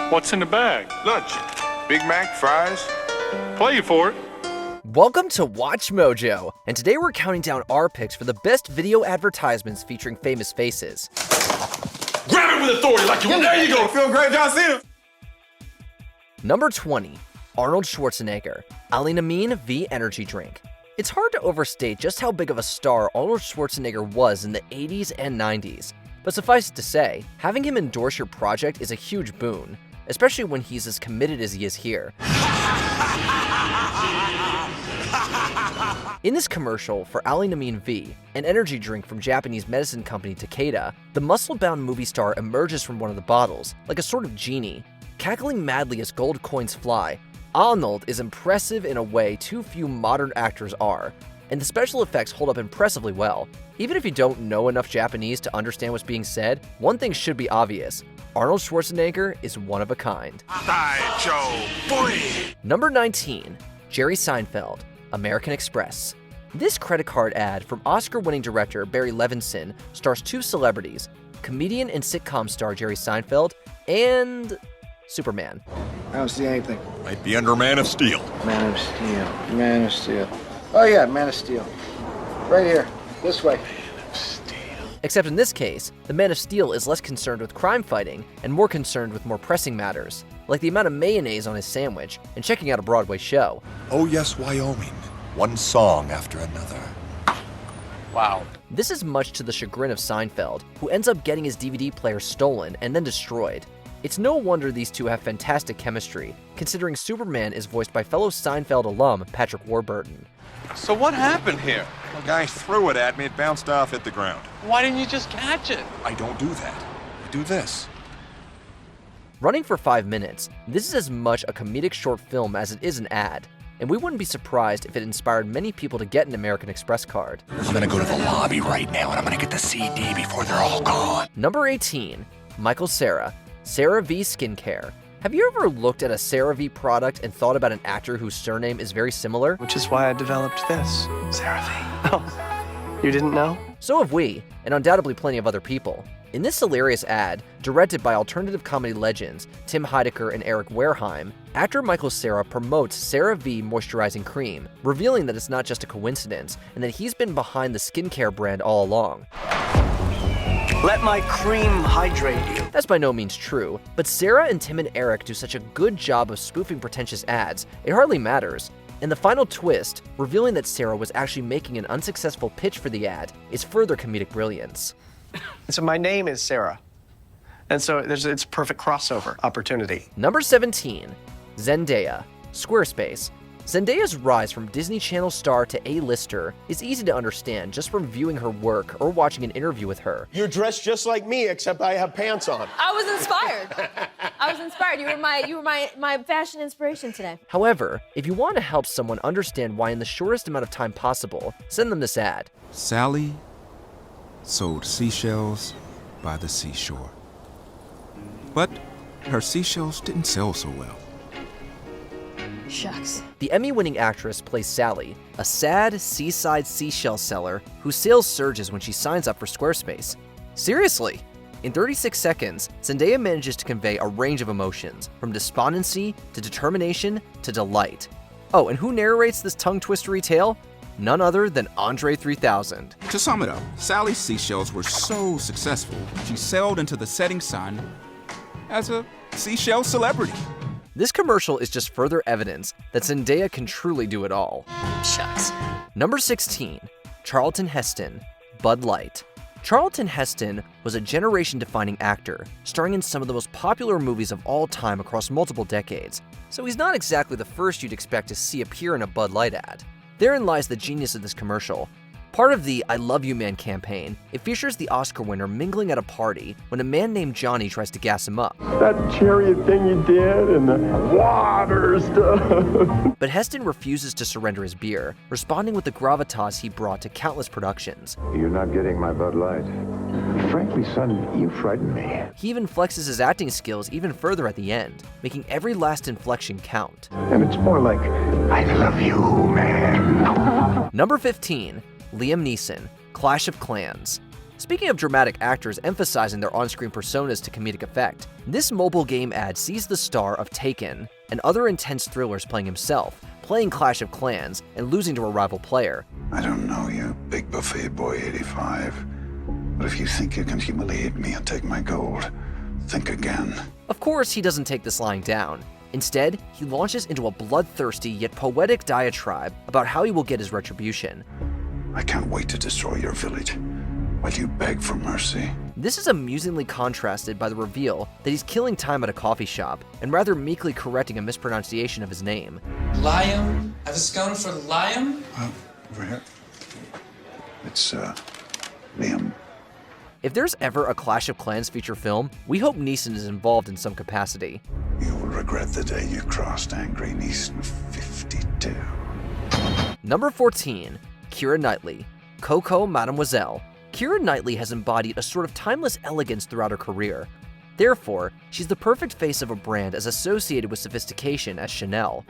What's in the bag? Lunch. Big Mac, fries. Play for it. Welcome to Watch Mojo, and today we're counting down our picks for the best video advertisements featuring famous faces. Grab it with authority like you. There you go. Feel great, John Cena. Number 20, Arnold Schwarzenegger, Alinamine V Energy Drink. It's hard to overstate just how big of a star Arnold Schwarzenegger was in the 80s and 90s. But suffice it to say, having him endorse your project is a huge boon, especially when he's as committed as he is here. In this commercial for Alinamine V, an energy drink from Japanese medicine company Takeda, the muscle-bound movie star emerges from one of the bottles, like a sort of genie, cackling madly as gold coins fly. Arnold is impressive in a way too few modern actors are, and the special effects hold up impressively well. Even if you don't know enough Japanese to understand what's being said, one thing should be obvious: Arnold Schwarzenegger is one of a kind. Number 19, Jerry Seinfeld, American Express. This credit card ad from Oscar-winning director Barry Levinson stars two celebrities, comedian and sitcom star Jerry Seinfeld and Superman. I don't see anything. Might be under Man of Steel. Man of Steel. Man of Steel. Oh yeah, Man of Steel. Right here. This way. Except in this case, the Man of Steel is less concerned with crime fighting and more concerned with more pressing matters, like the amount of mayonnaise on his sandwich and checking out a Broadway show. Oh yes, Wyoming. One song after another. Wow. This is much to the chagrin of Seinfeld, who ends up getting his DVD player stolen and then destroyed. It's no wonder these two have fantastic chemistry, considering Superman is voiced by fellow Seinfeld alum Patrick Warburton. So what happened here? A guy threw it at me, it bounced off, hit the ground. Why didn't you just catch it? I don't do that. I do this. Running for 5 minutes, this is as much a comedic short film as it is an ad, and we wouldn't be surprised if it inspired many people to get an American Express card. I'm gonna go to the lobby right now and I'm gonna get the CD before they're all gone. Number 18, Michael Cera, CeraVe Skincare. Have you ever looked at a CeraVe product and thought about an actor whose surname is very similar? Which is why I developed this. CeraVe. Oh, you didn't know? So have we, and undoubtedly plenty of other people. In this hilarious ad, directed by alternative comedy legends Tim Heidecker and Eric Wareheim, actor Michael Cera promotes CeraVe moisturizing cream, revealing that it's not just a coincidence and that he's been behind the skincare brand all along. Let my cream hydrate you. That's by no means true, but Cera and Tim and Eric do such a good job of spoofing pretentious ads, it hardly matters. And the final twist, revealing that Cera was actually making an unsuccessful pitch for the ad, is further comedic brilliance. So my name is Sarah, and so it's perfect crossover opportunity. Number 17, Zendaya, Squarespace. Zendaya's rise from Disney Channel star to A-lister is easy to understand just from viewing her work or watching an interview with her. You're dressed just like me, except I have pants on. I was inspired. You were my fashion inspiration today. However, if you want to help someone understand why in the shortest amount of time possible, send them this ad. Sally sold seashells by the seashore. But her seashells didn't sell so well. Shucks. The Emmy-winning actress plays Sally, a sad seaside seashell seller whose sales surges when she signs up for Squarespace. Seriously! In 36 seconds, Zendaya manages to convey a range of emotions, from despondency to determination to delight. Oh, and who narrates this tongue-twistery tale? None other than Andre 3000. To sum it up, Sally's seashells were so successful, she sailed into the setting sun as a seashell celebrity. This commercial is just further evidence that Zendaya can truly do it all. Shucks. Number 16, Charlton Heston, Bud Light. Charlton Heston was a generation-defining actor, starring in some of the most popular movies of all time across multiple decades, so he's not exactly the first you'd expect to see appear in a Bud Light ad. Therein lies the genius of this commercial. Part of the I Love You Man campaign, it features the Oscar winner mingling at a party when a man named Johnny tries to gas him up. That chariot thing you did and the water stuff. But Heston refuses to surrender his beer, responding with the gravitas he brought to countless productions. You're not getting my Bud Light. Frankly, son, you frighten me. He even flexes his acting skills even further at the end, making every last inflection count. And it's more like, I love you, man. Number 15, Liam Neeson, Clash of Clans. Speaking of dramatic actors emphasizing their on-screen personas to comedic effect, this mobile game ad sees the star of Taken and other intense thrillers playing himself, playing Clash of Clans, and losing to a rival player. I don't know you, Big Buffet Boy 85. But if you think you can humiliate me and take my gold, think again. Of course, he doesn't take this lying down. Instead, he launches into a bloodthirsty yet poetic diatribe about how he will get his retribution. I can't wait to destroy your village while you beg for mercy. This is amusingly contrasted by the reveal that he's killing time at a coffee shop and rather meekly correcting a mispronunciation of his name. Liam? I have a scone for Liam? Over here. It's, Liam. If there's ever a Clash of Clans feature film, we hope Neeson is involved in some capacity. You will regret the day you crossed Angry Neeson 52. Number 14. Keira Knightley. Coco, Mademoiselle. Keira Knightley has embodied a sort of timeless elegance throughout her career. Therefore, she's the perfect face of a brand as associated with sophistication as Chanel.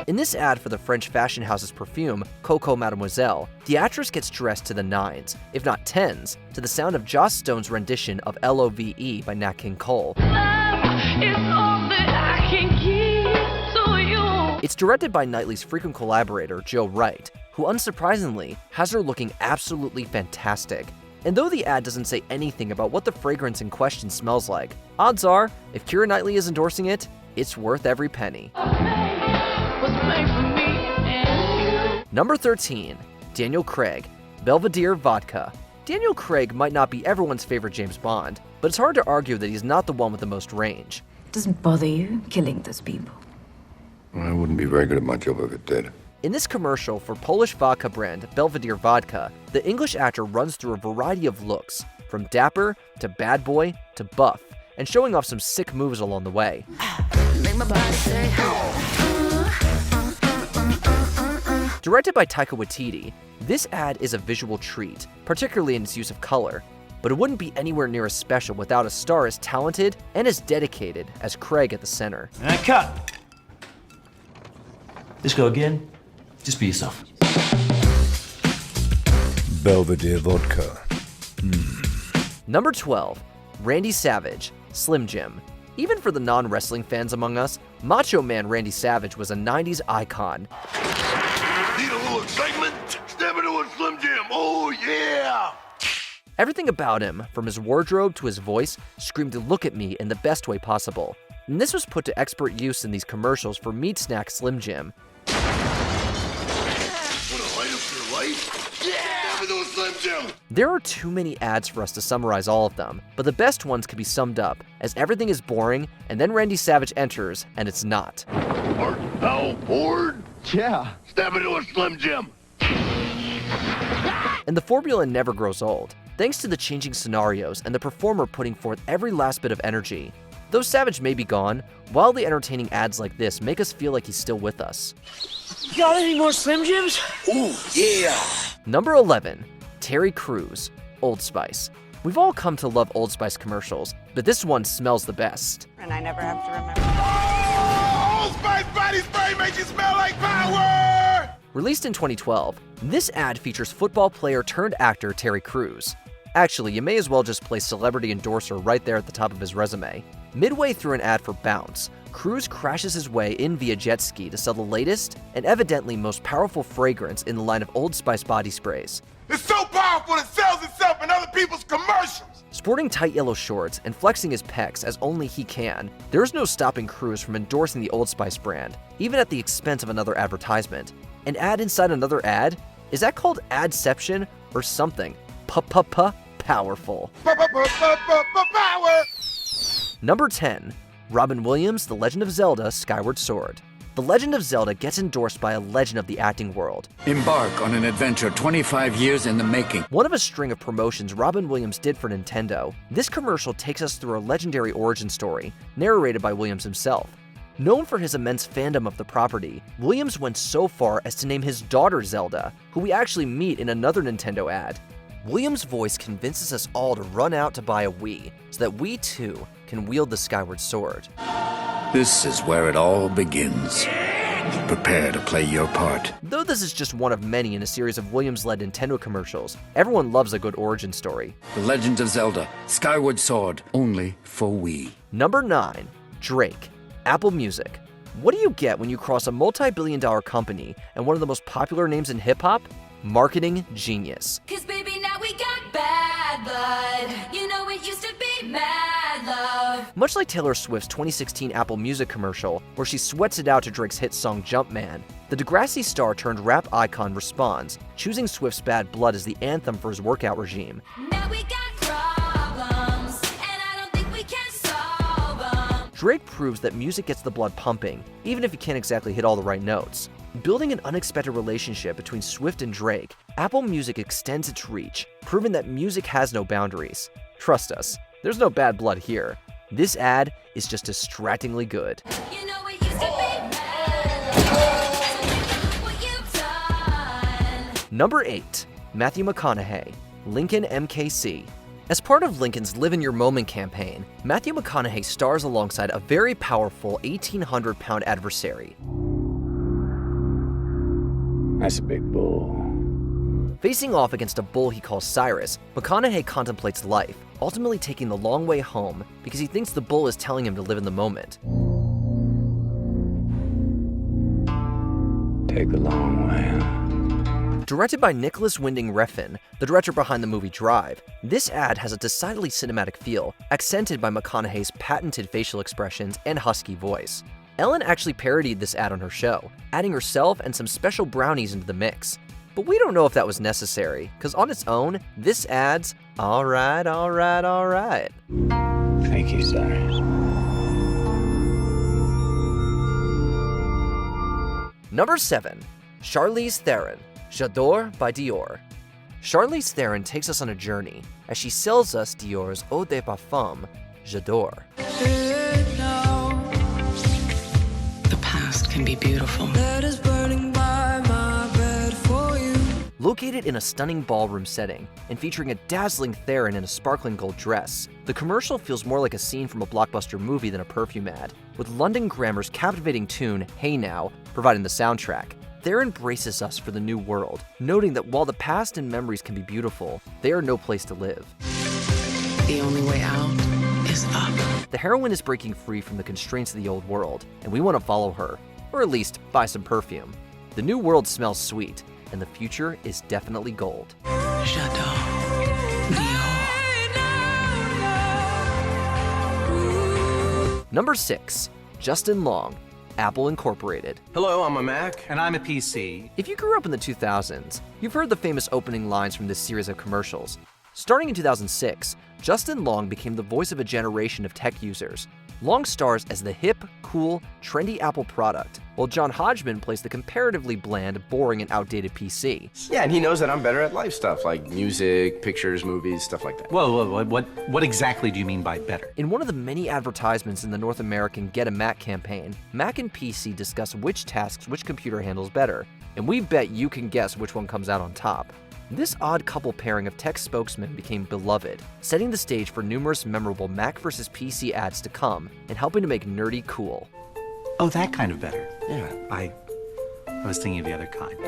In this ad for the French fashion house's perfume, Coco Mademoiselle, the actress gets dressed to the 9s, if not 10s, to the sound of Joss Stone's rendition of Love by Nat King Cole. It's directed by Knightley's frequent collaborator, Joe Wright, who unsurprisingly has her looking absolutely fantastic. And though the ad doesn't say anything about what the fragrance in question smells like, odds are, if Keira Knightley is endorsing it, it's worth every penny. Number 13. Daniel Craig. Belvedere Vodka. Daniel Craig might not be everyone's favorite James Bond, but it's hard to argue that he's not the one with the most range. Doesn't bother you killing those people? I wouldn't be very good at my job if it did. In this commercial for Polish vodka brand Belvedere Vodka, the English actor runs through a variety of looks, from dapper to bad boy to buff, and showing off some sick moves along the way. Directed by Taika Waititi, this ad is a visual treat, particularly in its use of color, but it wouldn't be anywhere near as special without a star as talented and as dedicated as Craig at the center. And cut! Let's go again. Just be yourself. Belvedere Vodka. Number 12. Randy Savage, Slim Jim. Even for the non-wrestling fans among us, Macho Man Randy Savage was a 90s icon. Need a little excitement? Step into a Slim Jim. Oh, yeah! Everything about him, from his wardrobe to his voice, screamed "look at me" in the best way possible. And this was put to expert use in these commercials for meat snack Slim Jim. Want to light up your life? Yeah! Step into a Slim Jim! There are too many ads for us to summarize all of them, but the best ones can be summed up as everything is boring, and then Randy Savage enters, and it's not. Art thou bored? Yeah. Step into a Slim Jim. And the formula never grows old, thanks to the changing scenarios and the performer putting forth every last bit of energy. Though Savage may be gone, wildly entertaining ads like this make us feel like he's still with us. Got any more Slim Jims? Ooh, yeah! Number 11. Terry Crews, Old Spice. We've all come to love Old Spice commercials, but this one smells the best. And I never have to remember. Old Spice body spray makes you smell like power! Released in 2012, this ad features football player turned actor Terry Crews. Actually, you may as well just place celebrity endorser right there at the top of his resume. Midway through an ad for Bounce, Cruz crashes his way in via jet ski to sell the latest and evidently most powerful fragrance in the line of Old Spice body sprays. It's so powerful it sells itself in other people's commercials! Sporting tight yellow shorts and flexing his pecs as only he can, there's no stopping Cruz from endorsing the Old Spice brand, even at the expense of another advertisement. An ad inside another ad? Is that called adception or something? Powerful. Power! Number 10. Robin Williams' The Legend of Zelda Skyward Sword. The Legend of Zelda gets endorsed by a legend of the acting world. Embark on an adventure 25 years in the making. One of a string of promotions Robin Williams did for Nintendo, this commercial takes us through a legendary origin story, narrated by Williams himself. Known for his immense fandom of the property, Williams went so far as to name his daughter Zelda, who we actually meet in another Nintendo ad. Williams' voice convinces us all to run out to buy a Wii, so that we too can wield the Skyward Sword. This is where it all begins. Prepare to play your part. Though this is just one of many in a series of Williams-led Nintendo commercials, everyone loves a good origin story. The Legend of Zelda, Skyward Sword, only for Wii. Number 9. Drake. Apple Music. What do you get when you cross a multi-billion-dollar company and one of the most popular names in hip-hop? Marketing genius. 'Cause baby, now we got bad blood. You know it used to be mad love. Much like Taylor Swift's 2016 Apple Music commercial, where she sweats it out to Drake's hit song Jumpman, the Degrassi star turned rap icon responds, choosing Swift's Bad Blood as the anthem for his workout regime. Now we got problems, and I don't think we can solve them. Drake proves that music gets the blood pumping, even if you can't exactly hit all the right notes. Building an unexpected relationship between Swift and Drake, Apple Music extends its reach, proving that music has no boundaries. Trust us, there's no bad blood here. This ad is just distractingly good. You know it used to be mad love. What you've done. Number 8. Matthew McConaughey. Lincoln MKC. As part of Lincoln's Live in Your Moment campaign, Matthew McConaughey stars alongside a very powerful 1,800-pound adversary. That's a big bull. Facing off against a bull he calls Cyrus, McConaughey contemplates life, ultimately taking the long way home because he thinks the bull is telling him to live in the moment. Take the long way. Directed by Nicholas Winding Refn, the director behind the movie Drive, this ad has a decidedly cinematic feel, accented by McConaughey's patented facial expressions and husky voice. Ellen actually parodied this ad on her show, adding herself and some special brownies into the mix. But we don't know if that was necessary, because on its own, this ad's alright, alright, alright. Thank you, sir. Number 7. Charlize Theron. J'adore by Dior. Charlize Theron takes us on a journey as she sells us Dior's Eau de Parfum, J'adore. The past can be beautiful. Located in a stunning ballroom setting and featuring a dazzling Theron in a sparkling gold dress, the commercial feels more like a scene from a blockbuster movie than a perfume ad, with London Grammar's captivating tune, Hey Now, providing the soundtrack. Theron braces us for the new world, noting that while the past and memories can be beautiful, they are no place to live. The only way out is up. The heroine is breaking free from the constraints of the old world, and we want to follow her, or at least buy some perfume. The new world smells sweet, and the future is definitely gold. J'adore. Dior. Number 6. Justin Long. Apple Incorporated. Hello, I'm a Mac. And I'm a PC. If you grew up in the 2000s, you've heard the famous opening lines from this series of commercials. Starting in 2006, Justin Long became the voice of a generation of tech users. Long stars as the hip, cool, trendy Apple product, while John Hodgman plays the comparatively bland, boring, and outdated PC. Yeah, and he knows that I'm better at life stuff, like music, pictures, movies, stuff like that. Whoa, what exactly do you mean by better? In one of the many advertisements in the North American Get a Mac campaign, Mac and PC discuss which tasks which computer handles better, and we bet you can guess which one comes out on top. This odd couple pairing of tech spokesmen became beloved, setting the stage for numerous memorable Mac versus PC ads to come and helping to make nerdy cool. Oh, that kind of better. Yeah. I was thinking of the other kind.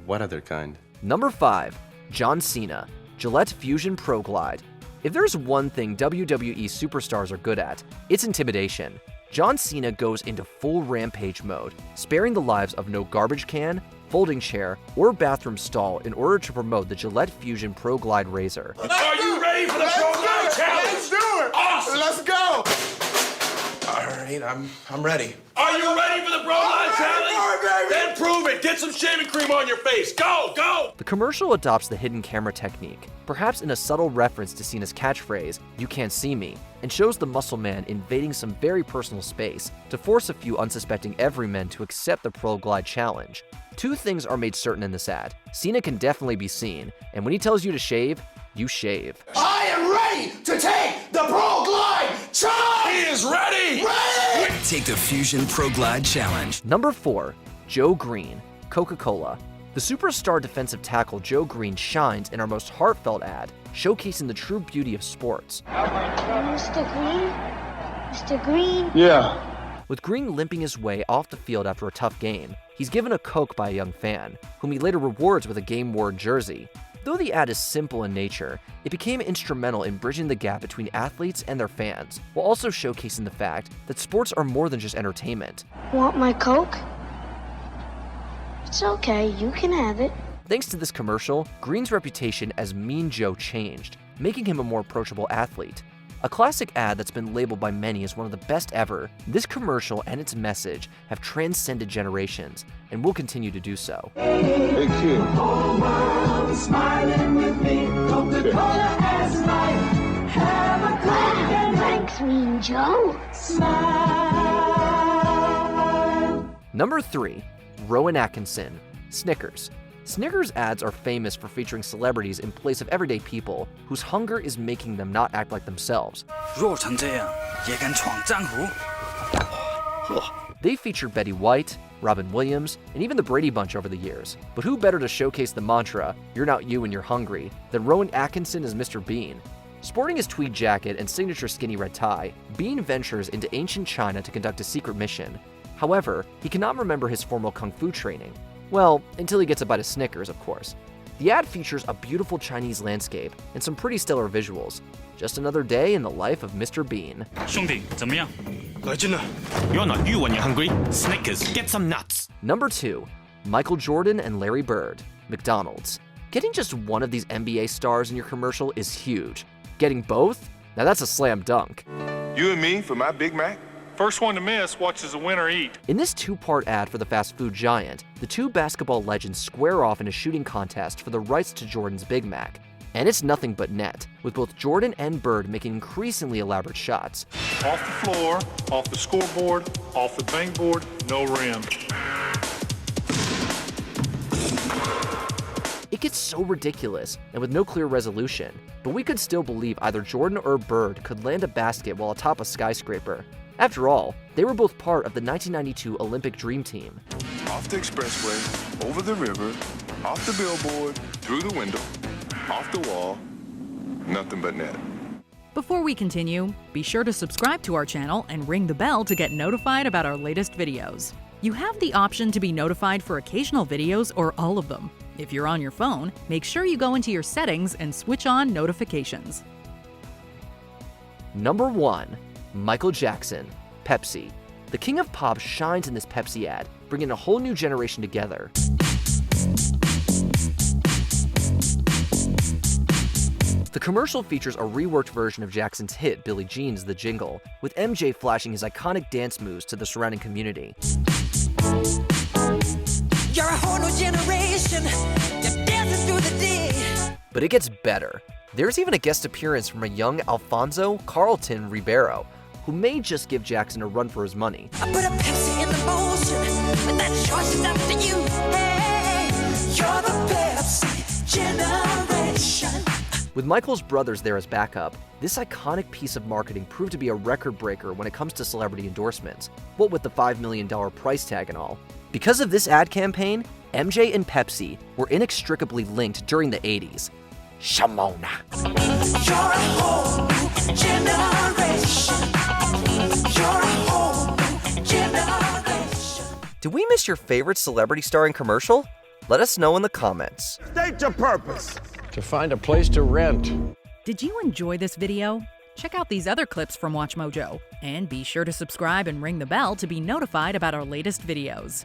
What other kind? Number 5. John Cena. Gillette Fusion Pro Glide. If there's one thing WWE superstars are good at, it's intimidation. John Cena goes into full rampage mode, sparing the lives of no garbage can, folding chair, or bathroom stall in order to promote the Gillette Fusion Pro Glide razor. Are you ready for the Pro Glide Challenge? Let's do it! Awesome! Let's go! All right, I'm ready. Are you ready for the Pro Glide Challenge? Then prove it! Get some shaving cream on your face! Go! Go! The commercial adopts the hidden camera technique, perhaps in a subtle reference to Cena's catchphrase, "You can't see me," and shows the muscle man invading some very personal space to force a few unsuspecting everymen to accept the Pro Glide Challenge. Two things are made certain in this ad. Cena can definitely be seen, and when he tells you to shave, you shave. I am ready to take the Pro Glide Challenge! He is ready! Ready! Take the Fusion Pro Glide Challenge. Number 4. Joe Green. Coca-Cola. The superstar defensive tackle Joe Green shines in our most heartfelt ad, showcasing the true beauty of sports. Mr. Green? Mr. Green? Yeah. with Green limping his way off the field after a tough game. He's given a Coke by a young fan, whom he later rewards with a game-worn jersey. Though the ad is simple in nature, it became instrumental in bridging the gap between athletes and their fans, while also showcasing the fact that sports are more than just entertainment. Want my Coke? It's okay, you can have it. Thanks to this commercial, Green's reputation as Mean Joe changed, making him a more approachable athlete. A classic ad that's been labeled by many as one of the best ever, this commercial and its message have transcended generations and will continue to do so. Hey, kid. Whole world smiling with me. Coca-Cola as life. Have a Coke and Thanks, Mean Joe. smile. Number 3. Rowan Atkinson, Snickers. Snickers ads are famous for featuring celebrities in place of everyday people whose hunger is making them not act like themselves. They featured Betty White, Robin Williams, and even the Brady Bunch over the years. But who better to showcase the mantra, "You're not you and you're hungry," than Rowan Atkinson as Mr. Bean? Sporting his tweed jacket and signature skinny red tie, Bean ventures into ancient China to conduct a secret mission. However, he cannot remember his formal kung fu training. Well, until he gets a bite of Snickers, of course. The ad features a beautiful Chinese landscape and some pretty stellar visuals. Just another day in the life of Mr. Bean. 兄弟，怎么样？来劲了 You're not you when you're hungry. Snickers, get some nuts. Number 2. Michael Jordan and Larry Bird, McDonald's. Getting just one of these NBA stars in your commercial is huge. Getting both? Now that's a slam dunk. You and me for my Big Mac? First one to miss watches the winner eat. In this 2-part ad for the fast food giant, the two basketball legends square off in a shooting contest for the rights to Jordan's Big Mac. And it's nothing but net, with both Jordan and Bird making increasingly elaborate shots. Off the floor, off the scoreboard, off the bang board, no rim. It gets so ridiculous and with no clear resolution, but we could still believe either Jordan or Bird could land a basket while atop a skyscraper. After all, they were both part of the 1992 Olympic Dream Team. Off the expressway, over the river, off the billboard, through the window, off the wall, nothing but net. Before we continue, be sure to subscribe to our channel and ring the bell to get notified about our latest videos. You have the option to be notified for occasional videos or all of them. If you're on your phone, make sure you go into your settings and switch on notifications. Number 1. Michael Jackson, Pepsi. The king of pop shines in this Pepsi ad, bringing a whole new generation together. The commercial features a reworked version of Jackson's hit Billie Jean's The Jingle, with MJ flashing his iconic dance moves to the surrounding community. You're a whole new generation. You're dancing through the day. But it gets better. There's even a guest appearance from a young Alfonso Carlton Ribeiro, who may just give Jackson a run for his money. I put a Pepsi in the motion, but that choice is up to you. Hey, you're the Pepsi generation. With Michael's brothers there as backup, this iconic piece of marketing proved to be a record breaker when it comes to celebrity endorsements, what with the $5 million price tag and all. Because of this ad campaign, MJ and Pepsi were inextricably linked during the 80s. Shamona. You're a whole new generation. You're a whole new generation. Did we miss your favorite celebrity star in commercial? Let us know in the comments. State your purpose. To find a place to rent. Did you enjoy this video? Check out these other clips from WatchMojo, and be sure to subscribe and ring the bell to be notified about our latest videos.